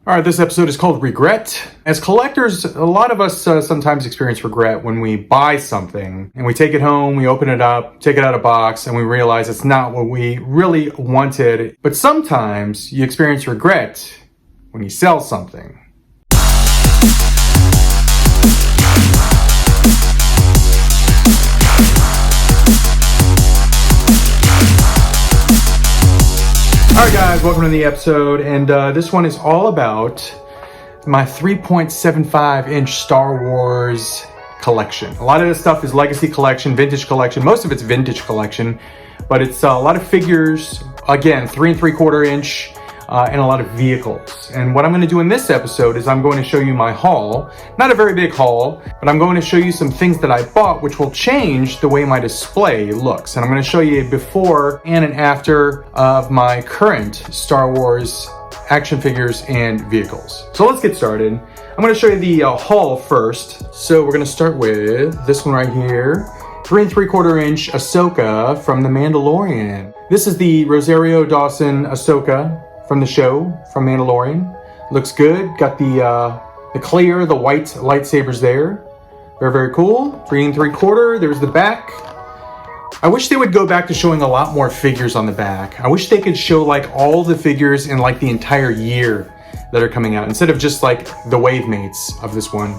All right, this episode is called Regret. As collectors, a lot of us sometimes experience regret when we buy something and we take it home, we open it up, take it out of box, and we realize it's not what we really wanted. But sometimes you experience regret when you sell something. Alright guys, welcome to the episode, and this one is all about my 3.75 inch Star Wars collection. A lot of this stuff is legacy collection, vintage collection, most of it's vintage collection, but it's a lot of figures, again, 3 3/4 inch, and a lot of vehicles. And what I'm going to do in this episode is I'm going to show you my haul. Not a very big haul, but I'm going to show you some things that I bought which will change the way my display looks. And I'm going to show you a before and an after of my current Star Wars action figures and vehicles. So let's get started. I'm going to show you the haul first. So we're going to start with this one right here. 3 3/4 inch Ahsoka from the Mandalorian. This is the Rosario Dawson Ahsoka from the show, from Mandalorian. Looks good. Got the clear, the white lightsabers there. Very, very cool. 3 3/4. There's the back. I wish they would go back to showing a lot more figures on the back. I wish they could show like all the figures in like the entire year that are coming out, instead of just like the wave mates of this one.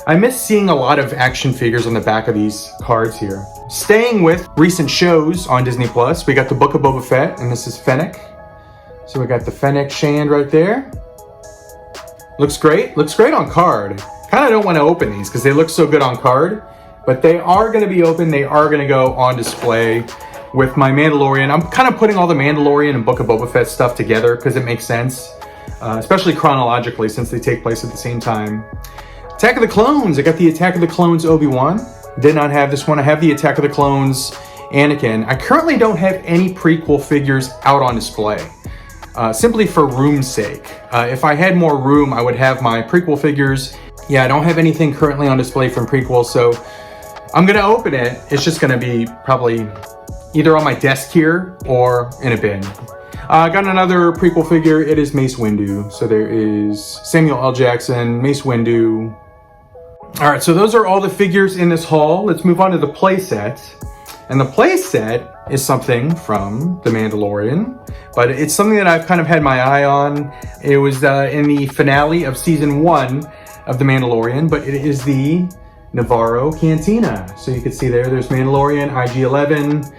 I miss seeing a lot of action figures on the back of these cards here. Staying with recent shows on Disney Plus, we got the Book of Boba Fett, and this is Fennec. So we got the Fennec Shand right there. Looks great on card. Kind of don't want to open these because they look so good on card, but they are going to be open. They are going to go on display with my Mandalorian. I'm kind of putting all the Mandalorian and Book of Boba Fett stuff together because it makes sense, especially chronologically since they take place at the same time. Attack of the Clones. I got the Attack of the Clones Obi-Wan. Did not have this one. I have the Attack of the Clones Anakin. I currently don't have any prequel figures out on display. Simply for room's sake. If I had more room, I would have my prequel figures. Yeah, I don't have anything currently on display from prequel, so I'm gonna open it. It's just gonna be probably either on my desk here or in a bin. I got another prequel figure. It is Mace Windu. So there is Samuel L. Jackson, Mace Windu. All right, so those are all the figures in this haul. Let's move on to the playset. And the playset is something from The Mandalorian, but it's something that I've kind of had my eye on. It was in the finale of season 1 of The Mandalorian, but it is the Navarro cantina. So you can see there's Mandalorian, IG-11,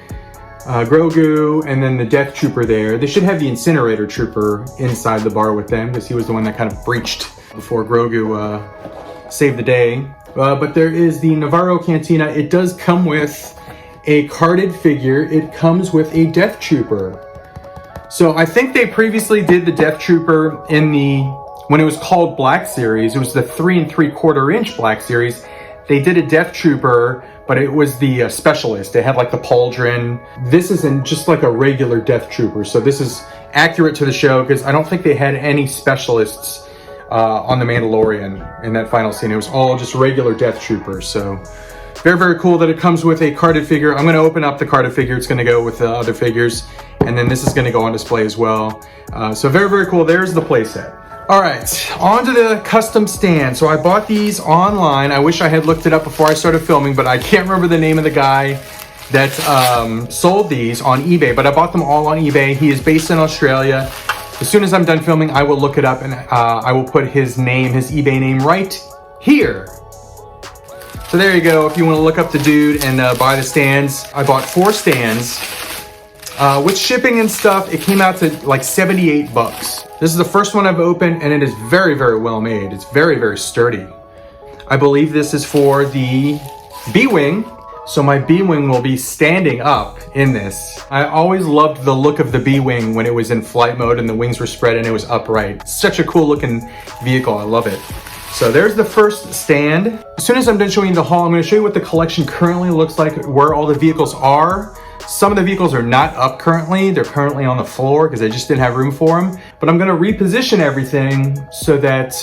Grogu, and then the Death Trooper there. They should have the Incinerator Trooper inside the bar with them because he was the one that kind of breached before Grogu saved the day. But there is the Navarro cantina. It does come with a carded figure. It comes with a Death Trooper. So I think they previously did the Death Trooper when it was called Black Series. It was the 3 3/4 inch Black Series. They did a Death Trooper, but it was the specialist. It had like the pauldron. This isn't just like a regular Death Trooper. So this is accurate to the show because I don't think they had any specialists on the Mandalorian in that final scene. It was all just regular Death Troopers. So very, very cool that it comes with a carded figure. I'm going to open up the carded figure. It's going to go with the other figures. And then this is going to go on display as well. So very, very cool. There's the playset. All right, on to the custom stand. So I bought these online. I wish I had looked it up before I started filming, but I can't remember the name of the guy that sold these on eBay. But I bought them all on eBay. He is based in Australia. As soon as I'm done filming, I will look it up and I will put his name, his eBay name right here. So there you go, if you want to look up the dude and buy the stands. I bought 4 stands. With shipping and stuff, it came out to like 78 bucks. This is the first one I've opened, and it is very, very well made. It's very, very sturdy. I believe this is for the B-Wing. So my B-Wing will be standing up in this. I always loved the look of the B-Wing when it was in flight mode and the wings were spread and it was upright. Such a cool looking vehicle, I love it. So there's the first stand. As soon as I'm done showing you the haul, I'm going to show you what the collection currently looks like, where all the vehicles are. Some of the vehicles are not up currently. They're currently on the floor because I just didn't have room for them. But I'm going to reposition everything so that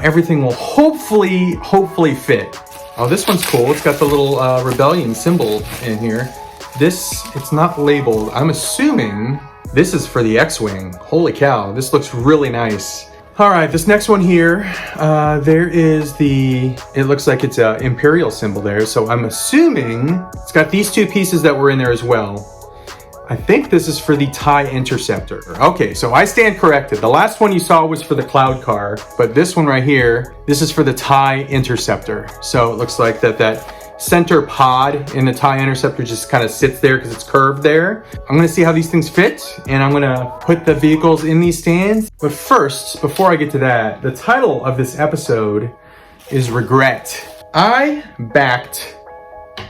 everything will hopefully fit. Oh, this one's cool. It's got the little rebellion symbol in here. It's not labeled. I'm assuming this is for the X-Wing. Holy cow, this looks really nice. All right, this next one here, there is it looks like it's a Imperial symbol there. So I'm assuming it's got these two pieces that were in there as well. I think this is for the TIE Interceptor. Okay, so I stand corrected. The last one you saw was for the Cloud Car, but this one right here, this is for the TIE Interceptor. So it looks like that center pod in the TIE Interceptor just kind of sits there because it's curved there. I'm gonna see how these things fit, and I'm gonna put the vehicles in these stands. But first, before I get to that, the title of this episode is Regret. I backed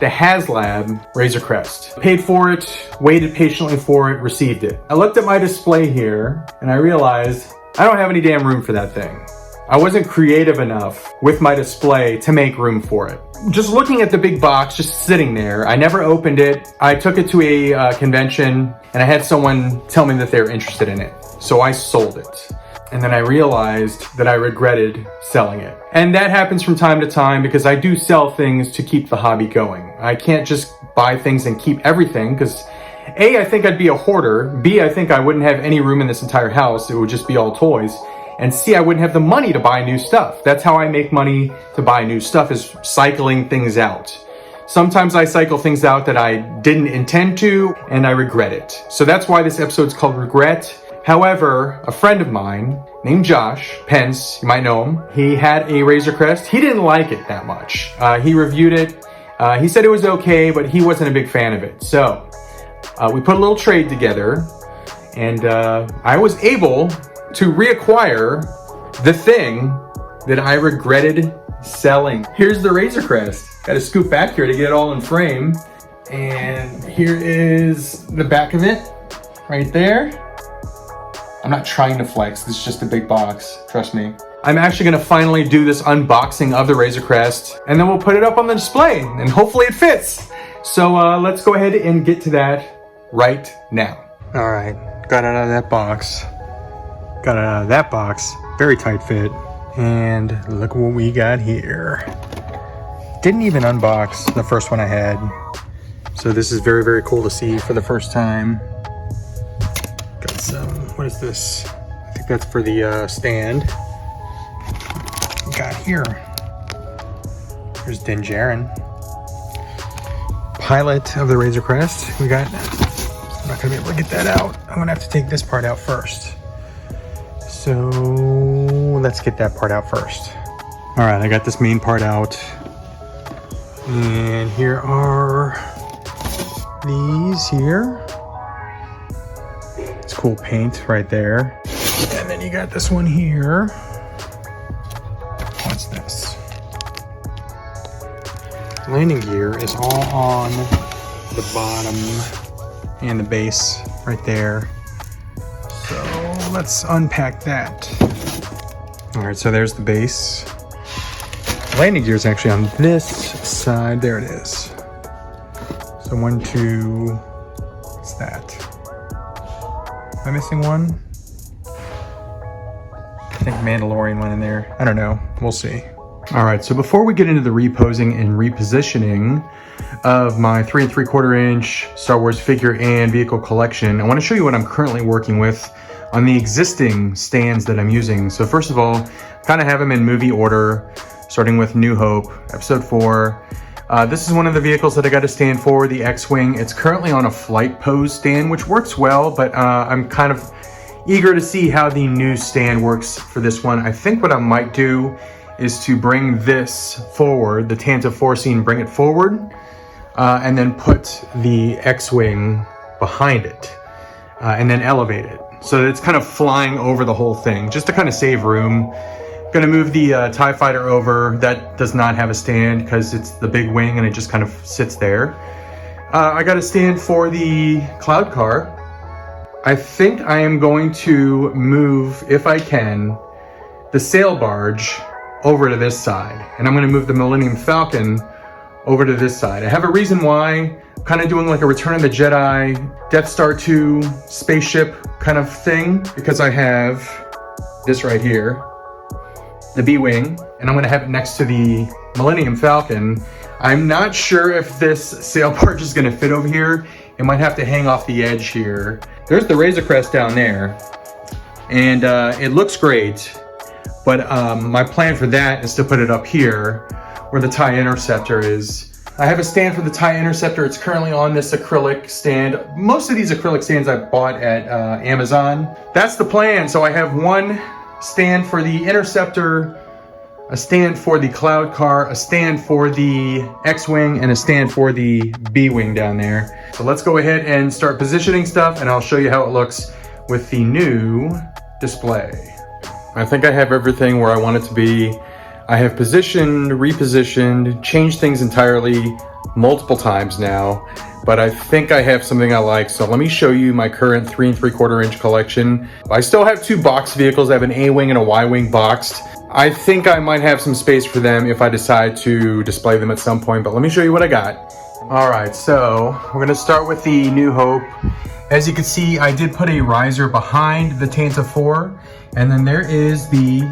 the HasLab Razor Crest. Paid for it, waited patiently for it, received it. I looked at my display here, and I realized I don't have any damn room for that thing. I wasn't creative enough with my display to make room for it. Just looking at the big box, just sitting there, I never opened it. I took it to a convention, and I had someone tell me that they were interested in it. So I sold it. And then I realized that I regretted selling it. And that happens from time to time because I do sell things to keep the hobby going. I can't just buy things and keep everything because A, I think I'd be a hoarder. B, I think I wouldn't have any room in this entire house. It would just be all toys. And C, I wouldn't have the money to buy new stuff. That's how I make money to buy new stuff, is cycling things out. Sometimes I cycle things out that I didn't intend to, and I regret it. So that's why this episode's called Regret. However, a friend of mine named Josh Pence, you might know him, he had a Razor Crest. He didn't like it that much. He reviewed it. He said it was okay, but he wasn't a big fan of it. So we put a little trade together, and I was able to reacquire the thing that I regretted selling. Here's the Razor Crest. Got to scoop back here to get it all in frame. And here is the back of it right there. I'm not trying to flex, this is just a big box, trust me. I'm actually gonna finally do this unboxing of the Razor Crest, and then we'll put it up on the display, and hopefully it fits. So let's go ahead and get to that right now. All right, got it out of that box. Got it out of that box, very tight fit. And look what we got here. Didn't even unbox the first one I had. So this is very, very cool to see for the first time. Got some, what is this? I think that's for the stand. Got here. Here's Din Djarin, pilot of the Razor Crest. We got, I'm not gonna be able to get that out. I'm gonna have to take this part out first. So let's get that part out first. All right, I got this main part out. And here are these here. It's cool paint right there. And then you got this one here. What's this? Landing gear is all on the bottom and the base right there. So let's unpack that. All right, so there's the base. Landing gear is actually on this side. There it is. So 1, 2, what's that? Am I missing one? I think Mandalorian went in there. I don't know, we'll see. All right, so before we get into the reposing and repositioning of my 3 3/4 inch Star Wars figure and vehicle collection, I want to show you what I'm currently working with on the existing stands that I'm using. So first of all, kind of have them in movie order, starting with New Hope, episode 4. This is one of the vehicles that I got to stand for, the X-Wing. It's currently on a flight pose stand, which works well, but I'm kind of eager to see how the new stand works for this one. I think what I might do is to bring this forward, the Tantive 4 scene, bring it forward, and then put the X-Wing behind it, and then elevate it. So it's kind of flying over the whole thing, just to kind of save room. Gonna move the TIE Fighter over. That does not have a stand because it's the big wing and it just kind of sits there. I got a stand for the Cloud Car. I think I am going to move, if I can, the sail barge over to this side. And I'm gonna move the Millennium Falcon over to this side. I have a reason why. I'm kind of doing like a Return of the Jedi, Death Star 2 spaceship kind of thing, because I have this right here, the B-Wing, and I'm gonna have it next to the Millennium Falcon. I'm not sure if this sail barge is gonna fit over here. It might have to hang off the edge here. There's the Razor Crest down there, and it looks great. But my plan for that is to put it up here where the TIE Interceptor is. I have a stand for the TIE Interceptor. It's currently on this acrylic stand. Most of these acrylic stands I bought at Amazon. That's the plan. So I have one stand for the Interceptor, a stand for the Cloud Car, a stand for the X-Wing, and a stand for the B-Wing down there. So let's go ahead and start positioning stuff, and I'll show you how it looks with the new display. I think I have everything where I want it to be. I have positioned, repositioned, changed things entirely multiple times now, but I think I have something I like. So let me show you my current 3 3/4 inch collection. I still have 2 boxed vehicles. I have an A-Wing and a Y-Wing boxed. I think I might have some space for them if I decide to display them at some point, but let me show you what I got. All right, so we're gonna start with the New Hope. As you can see, I did put a riser behind the Tantive 4, and then there is the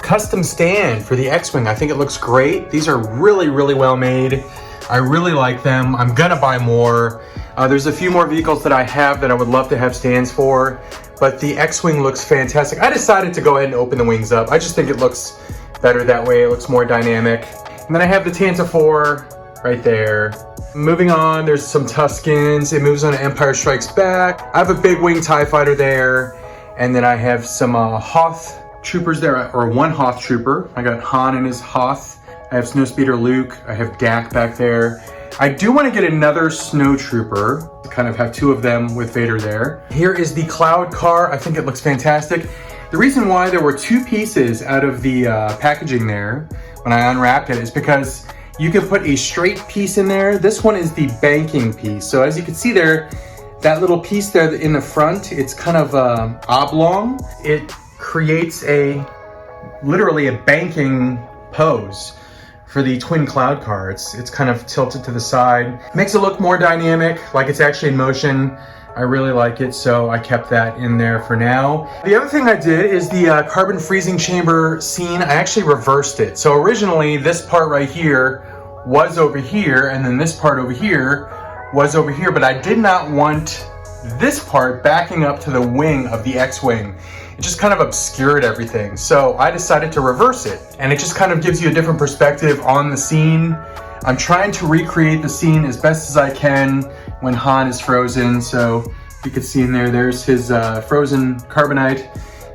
custom stand for the X-Wing. I think it looks great. These are really, really well made. I really like them. I'm gonna buy more. There's a few more vehicles that I have that I would love to have stands for, but the X-Wing looks fantastic. I decided to go ahead and open the wings up. I just think it looks better that way. It looks more dynamic. And then I have the Tantive 4 right there. Moving on, there's some Tuscans. It moves on to Empire Strikes Back. I have a big wing TIE fighter there. And then I have some Hoth troopers there, or one Hoth trooper. I got Han and his Hoth. I have Snowspeeder Luke. I have Dak back there. I do want to get another snow trooper, to kind of have 2 of them with Vader there. Here is the Cloud Car. I think it looks fantastic. The reason why there were 2 pieces out of the packaging there when I unwrapped it is because you can put a straight piece in there. This one is the banking piece. So as you can see there, that little piece there in the front, it's kind of oblong. It creates literally a banking pose for the twin Cloud Car. It's kind of tilted to the side. Makes it look more dynamic, like it's actually in motion. I really like it, so I kept that in there for now. The other thing I did is the carbon freezing chamber scene. I actually reversed it. So originally this part right here was over here, and then this part over here was over here, but I did not want this part backing up to the wing of the X-Wing. It just kind of obscured everything. So I decided to reverse it, and it just kind of gives you a different perspective on the scene. I'm trying to recreate the scene as best as I can when Han is frozen. So you can see in there, there's his frozen carbonite.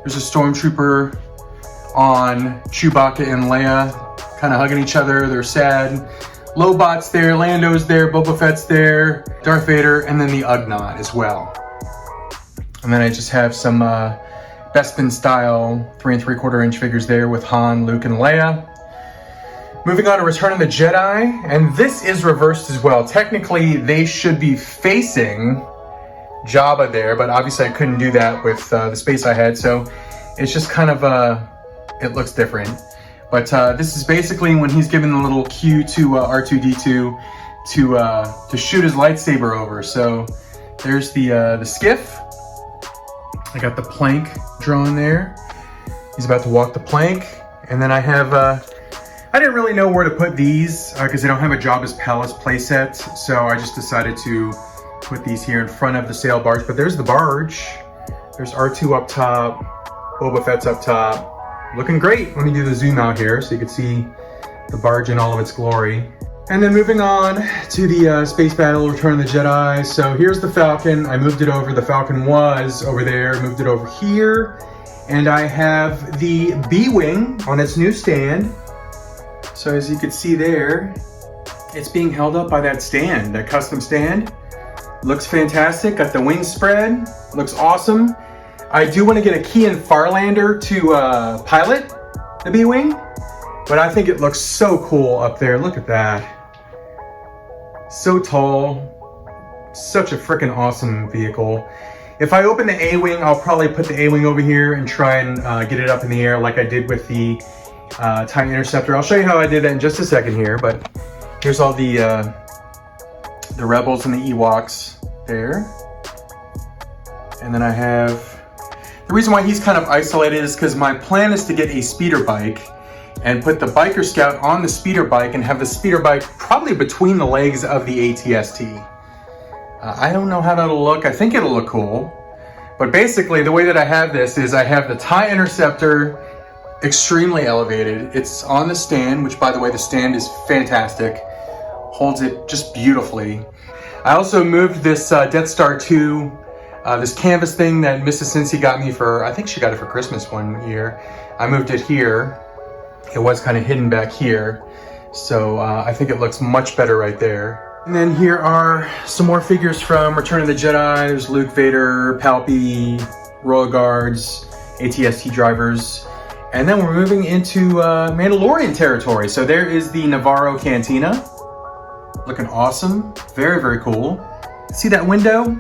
There's a stormtrooper on Chewbacca and Leia kind of hugging each other. They're sad. Lobot's there, Lando's there, Boba Fett's there, Darth Vader, and then the Ugnaught as well. And then I just have some Bespin style 3 3/4 inch figures there with Han, Luke, and Leia. Moving on to Return of the Jedi, and this is reversed as well. Technically, they should be facing Jabba there, but obviously I couldn't do that with the space I had, so it's just kind of, it looks different. But this is basically when he's given the little cue to R2-D2 to shoot his lightsaber over. So there's the skiff. I got the plank drawn there. He's about to walk the plank. And then I have, I didn't really know where to put these because they don't have a Jabba's Palace playset. So I just decided to put these here in front of the sail barge. But there's the barge. There's R2 up top. Boba Fett's up top. Looking great. Let me do the zoom out here so you can see the barge in all of its glory. And then moving on to the space battle, Return of the Jedi. So here's the Falcon. I moved it over. The Falcon was over there. Moved it over here. And I have the B-Wing on its new stand. So as you can see there, it's being held up by that stand, that custom stand. Looks fantastic. Got the wings spread. Looks awesome. I do want to get a Kean Farlander to pilot the B-Wing, but I think it looks so cool up there. Look at that. So tall. Such a freaking awesome vehicle. If I open the A-Wing, I'll probably put the A-Wing over here and try and get it up in the air like I did with the TIE Interceptor. I'll show you how I did that in just a second here, but here's all the Rebels and the Ewoks there. And then I have... The reason why he's kind of isolated is because my plan is to get a speeder bike and put the Biker Scout on the speeder bike and have the speeder bike probably between the legs of the AT-ST. I don't know how that'll look. I think it'll look cool. But basically, the way that I have this is I have the TIE Interceptor extremely elevated. It's on the stand, which by the way, the stand is fantastic. Holds it just beautifully. I also moved this Death Star 2, this canvas thing that Mrs. Cincy got me for, I think she got it for Christmas one year. I moved it here. It was kind of hidden back here. So I think it looks much better right there. And then here are some more figures from Return of the Jedi. There's Luke, Vader, Palpy, Royal Guards, AT-ST drivers. And then we're moving into Mandalorian territory. So there is the Navarro cantina. Looking awesome. Very, very cool. See that window?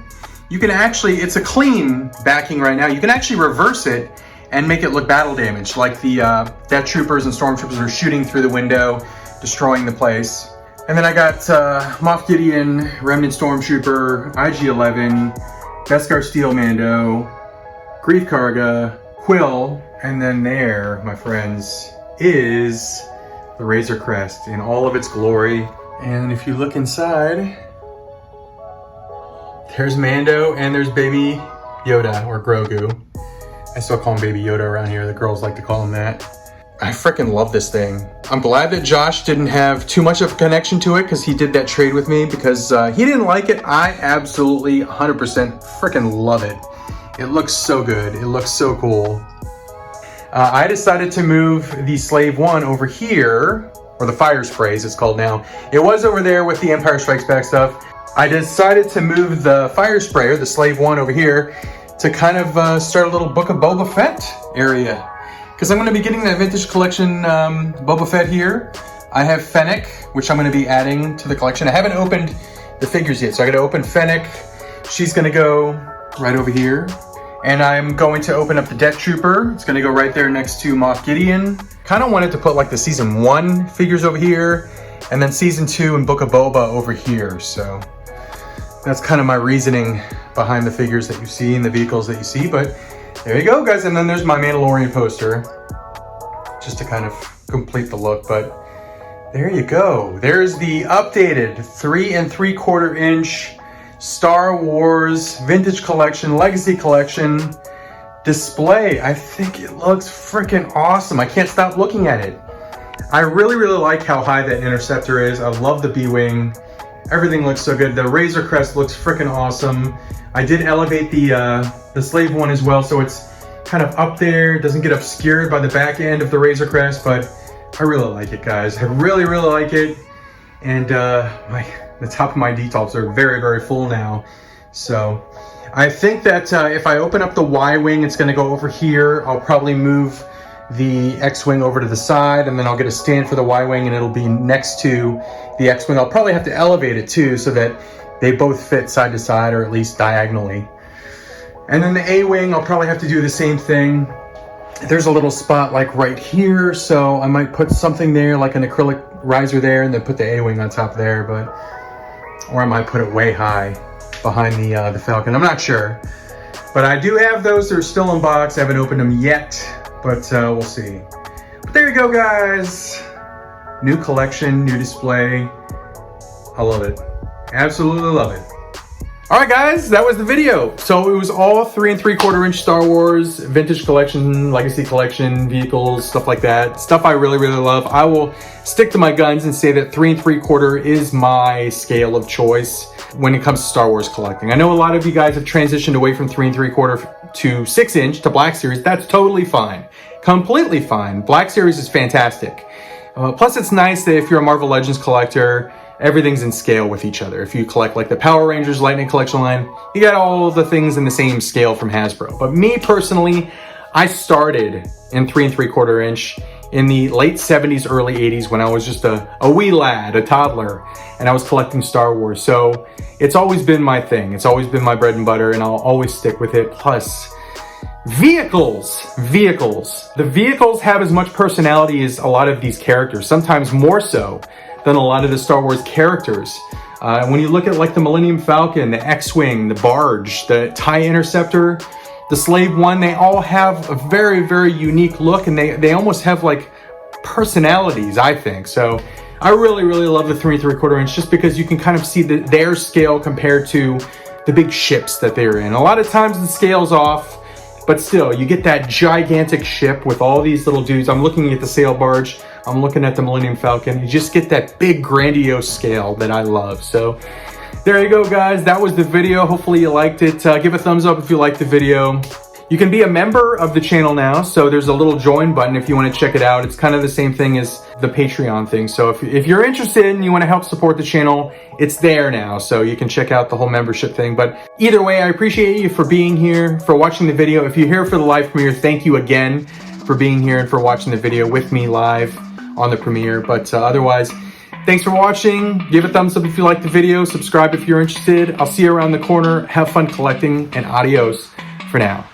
You can actually, it's a clean backing right now. You can actually reverse it and make it look battle damaged, like the Death Troopers and Stormtroopers are shooting through the window, destroying the place. And then I got Moff Gideon, Remnant Stormtrooper, IG-11, Beskar Steel Mando, Grief Karga, Quill, and then there, my friends, is the Razor Crest in all of its glory. And if you look inside, there's Mando and there's Baby Yoda, or Grogu. I still call him Baby Yoda around here. The girls like to call him that. I freaking love this thing. I'm glad that Josh didn't have too much of a connection to it because he did that trade with me because he didn't like it. I absolutely 100% freaking love it. It looks so good. It looks so cool. I decided to move the Slave 1 over here, or the Fire Sprays it's called now. It was over there with the Empire Strikes Back stuff. I decided to move the Fire Sprayer, the Slave 1 over here, to kind of start a little Book of Boba Fett area. Because I'm going to be getting that Vintage Collection Boba Fett here. I have Fennec, which I'm going to be adding to the collection. I haven't opened the figures yet, so I got to open Fennec. She's going to go right over here. And I'm going to open up the Death Trooper. It's going to go right there next to Moff Gideon. Kind of wanted to put like the Season 1 figures over here, and then Season 2 and Book of Boba over here. So that's kind of my reasoning behind the figures that you see and the vehicles that you see. But there you go, guys. And then there's my Mandalorian poster, just to kind of complete the look. But there you go. There's the updated 3 3/4 inch Star Wars Vintage Collection, Legacy Collection display. I think it looks freaking awesome. I can't stop looking at it. I really, really like how high that interceptor is. I love the B-Wing. Everything looks so good. The Razor Crest looks freaking awesome. I did elevate the Slave 1 as well, so it's kind of up there. It doesn't get obscured by the back end of the Razor Crest, but I really like it, guys. I really, really like it. And the top of my details are very, very full now. So I think that if I open up the Y-Wing, it's going to go over here. I'll probably move the X-Wing over to the side, and then I'll get a stand for the Y-Wing, and it'll be next to the X-Wing. I'll probably have to elevate it too, so that they both fit side to side, or at least diagonally. And then the A-Wing, I'll probably have to do the same thing. There's a little spot like right here, so I might put something there, like an acrylic riser there, and then put the A-Wing on top there, or I might put it way high behind the Falcon. I'm not sure. But I do have those. They're still in box. I haven't opened them yet, but we'll see. But there you go, guys. New collection, new display. I love it. Absolutely love it. All right, guys, that was the video. So it was all 3 3/4 inch Star Wars Vintage Collection, Legacy Collection, vehicles, stuff like that. Stuff I really, really love. I will stick to my guns and say that 3 3/4 is my scale of choice when it comes to Star Wars collecting. I know a lot of you guys have transitioned away from 3 3/4 to 6 inch to Black Series. That's totally fine. Completely fine. Black Series is fantastic. Plus, it's nice that if you're a Marvel Legends collector, everything's in scale with each other. If you collect like the Power Rangers Lightning Collection line, you got all the things in the same scale from Hasbro. But me personally, I started in 3 3/4 inch in the late 70s, early 80s when I was just a wee lad, a toddler, and I was collecting Star Wars. So it's always been my thing. It's always been my bread and butter, and I'll always stick with it. Plus, vehicles. The vehicles have as much personality as a lot of these characters, sometimes more so than a lot of the Star Wars characters. When you look at like the Millennium Falcon, the X-Wing, the Barge, the TIE Interceptor, the Slave 1, they all have a very, very unique look, and they almost have like personalities, I think. So I really, really love the 3 3/4 inch just because you can kind of see their scale compared to the big ships that they're in. A lot of times the scale's off, but still, you get that gigantic ship with all these little dudes. I'm looking at the sail barge, I'm looking at the Millennium Falcon. You just get that big grandiose scale that I love. So there you go, guys. That was the video. Hopefully you liked it. Give a thumbs up if you liked the video. You can be a member of the channel now, so there's a little join button if you want to check it out. It's kind of the same thing as the Patreon thing. So if you're interested and you want to help support the channel, it's there now, so you can check out the whole membership thing. But either way, I appreciate you for being here, for watching the video. If you're here for the live premiere, thank you again for being here and for watching the video with me live on the premiere. But otherwise, thanks for watching. Give a thumbs up if you liked the video. Subscribe if you're interested. I'll see you around the corner. Have fun collecting, and adios for now.